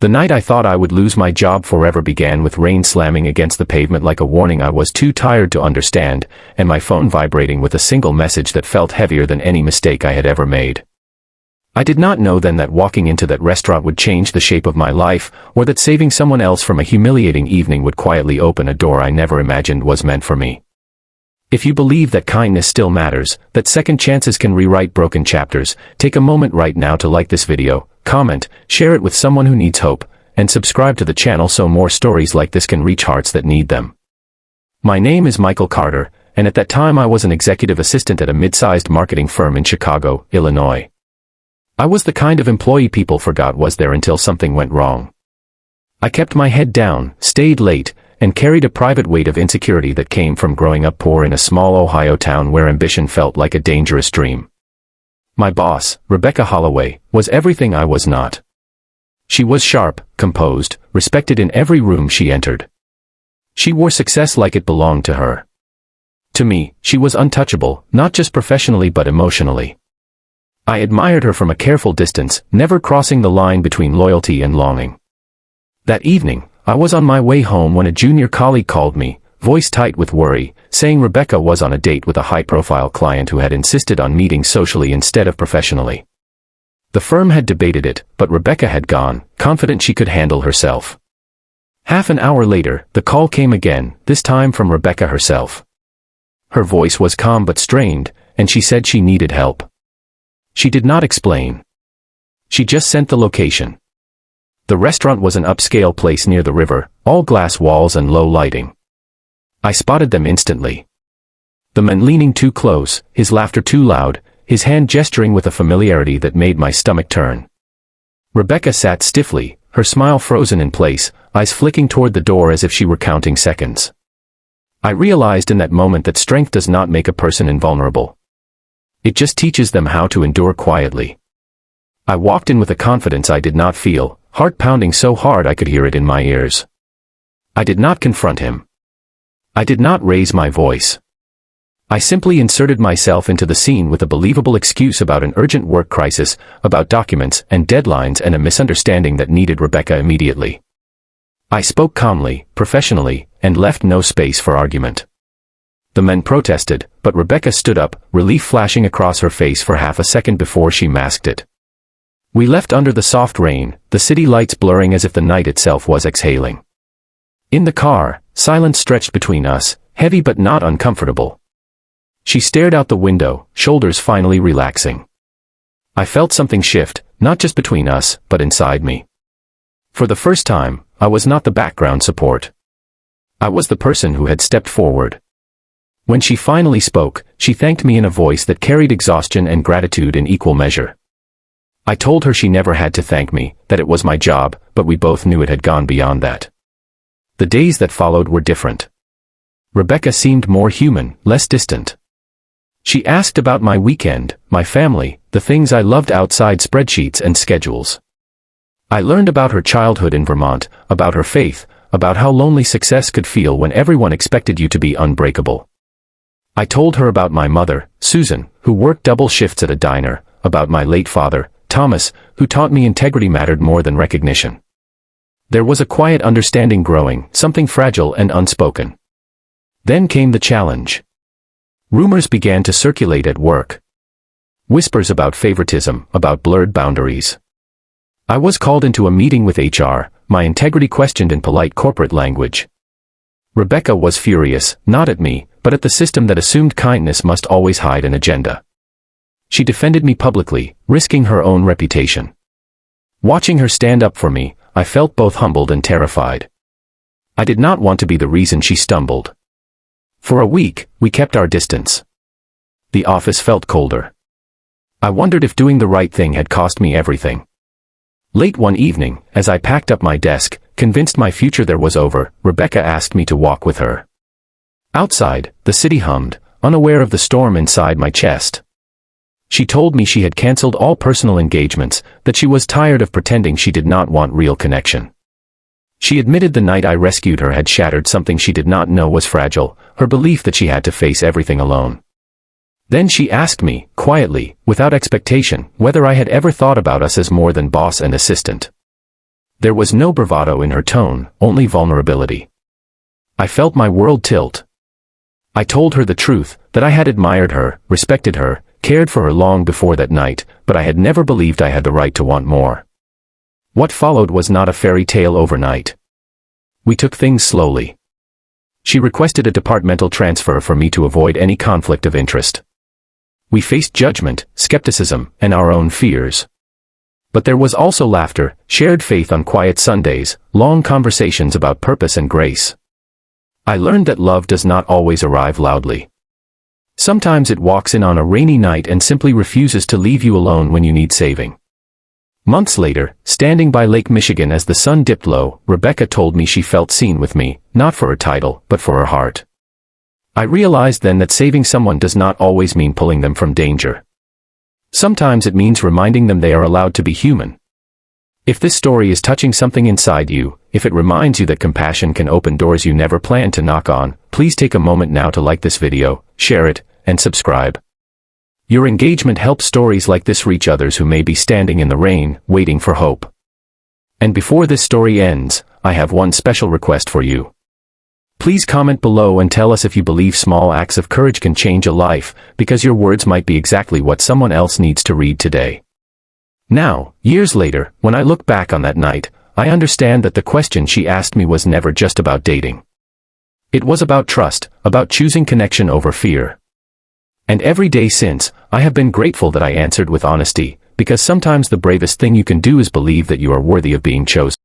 The night I thought I would lose my job forever began with rain slamming against the pavement like a warning I was too tired to understand, and my phone vibrating with a single message that felt heavier than any mistake I had ever made. I did not know then that walking into that restaurant would change the shape of my life, or that saving someone else from a humiliating evening would quietly open a door I never imagined was meant for me. If you believe that kindness still matters, that second chances can rewrite broken chapters, take a moment right now to like this video, comment, share it with someone who needs hope, and subscribe to the channel so more stories like this can reach hearts that need them. My name is Michael Carter, and at that time I was an executive assistant at a mid-sized marketing firm in Chicago, Illinois. I was the kind of employee people forgot was there until something went wrong. I kept my head down, stayed late, and carried a private weight of insecurity that came from growing up poor in a small Ohio town where ambition felt like a dangerous dream. My boss, Rebecca Holloway, was everything I was not. She was sharp, composed, respected in every room she entered. She wore success like it belonged to her. To me, she was untouchable, not just professionally but emotionally. I admired her from a careful distance, never crossing the line between loyalty and longing. That evening, I was on my way home when a junior colleague called me, voice tight with worry, saying Rebecca was on a date with a high-profile client who had insisted on meeting socially instead of professionally. The firm had debated it, but Rebecca had gone, confident she could handle herself. Half an hour later, the call came again, this time from Rebecca herself. Her voice was calm but strained, and she said she needed help. She did not explain. She just sent the location. The restaurant was an upscale place near the river, all glass walls and low lighting. I spotted them instantly. The man leaning too close, his laughter too loud, his hand gesturing with a familiarity that made my stomach turn. Rebecca sat stiffly, her smile frozen in place, eyes flicking toward the door as if she were counting seconds. I realized in that moment that strength does not make a person invulnerable. It just teaches them how to endure quietly. I walked in with a confidence I did not feel, heart pounding so hard I could hear it in my ears. I did not confront him. I did not raise my voice. I simply inserted myself into the scene with a believable excuse about an urgent work crisis, about documents and deadlines and a misunderstanding that needed Rebecca immediately. I spoke calmly, professionally, and left no space for argument. The men protested, but Rebecca stood up, relief flashing across her face for half a second before she masked it. We left under the soft rain, the city lights blurring as if the night itself was exhaling. In the car, silence stretched between us, heavy but not uncomfortable. She stared out the window, shoulders finally relaxing. I felt something shift, not just between us, but inside me. For the first time, I was not the background support. I was the person who had stepped forward. When she finally spoke, she thanked me in a voice that carried exhaustion and gratitude in equal measure. I told her she never had to thank me, that it was my job, but we both knew it had gone beyond that. The days that followed were different. Rebecca seemed more human, less distant. She asked about my weekend, my family, the things I loved outside spreadsheets and schedules. I learned about her childhood in Vermont, about her faith, about how lonely success could feel when everyone expected you to be unbreakable. I told her about my mother, Susan, who worked double shifts at a diner, about my late father, Thomas, who taught me integrity mattered more than recognition. There was a quiet understanding growing, something fragile and unspoken. Then came the challenge. Rumors began to circulate at work. Whispers about favoritism, about blurred boundaries. I was called into a meeting with HR, my integrity questioned in polite corporate language. Rebecca was furious, not at me, but at the system that assumed kindness must always hide an agenda. She defended me publicly, risking her own reputation. Watching her stand up for me, I felt both humbled and terrified. I did not want to be the reason she stumbled. For a week, we kept our distance. The office felt colder. I wondered if doing the right thing had cost me everything. Late one evening, as I packed up my desk, convinced my future there was over, Rebecca asked me to walk with her. Outside, the city hummed, unaware of the storm inside my chest. She told me she had canceled all personal engagements, that she was tired of pretending she did not want real connection. She admitted the night I rescued her had shattered something she did not know was fragile, her belief that she had to face everything alone. Then she asked me, quietly, without expectation, whether I had ever thought about us as more than boss and assistant. There was no bravado in her tone, only vulnerability. I felt my world tilt. I told her the truth, that I had admired her, respected her, cared for her long before that night, but I had never believed I had the right to want more. What followed was not a fairy tale overnight. We took things slowly. She requested a departmental transfer for me to avoid any conflict of interest. We faced judgment, skepticism, and our own fears. But there was also laughter, shared faith on quiet Sundays, long conversations about purpose and grace. I learned that love does not always arrive loudly. Sometimes it walks in on a rainy night and simply refuses to leave you alone when you need saving. Months later, standing by Lake Michigan as the sun dipped low, Rebecca told me she felt seen with me, not for her title, but for her heart. I realized then that saving someone does not always mean pulling them from danger. Sometimes it means reminding them they are allowed to be human. If this story is touching something inside you, if it reminds you that compassion can open doors you never planned to knock on, please take a moment now to like this video, share it, and subscribe. Your engagement helps stories like this reach others who may be standing in the rain, waiting for hope. And before this story ends, I have one special request for you. Please comment below and tell us if you believe small acts of courage can change a life, because your words might be exactly what someone else needs to read today. Now, years later, when I look back on that night, I understand that the question she asked me was never just about dating. It was about trust, about choosing connection over fear. And every day since, I have been grateful that I answered with honesty, because sometimes the bravest thing you can do is believe that you are worthy of being chosen.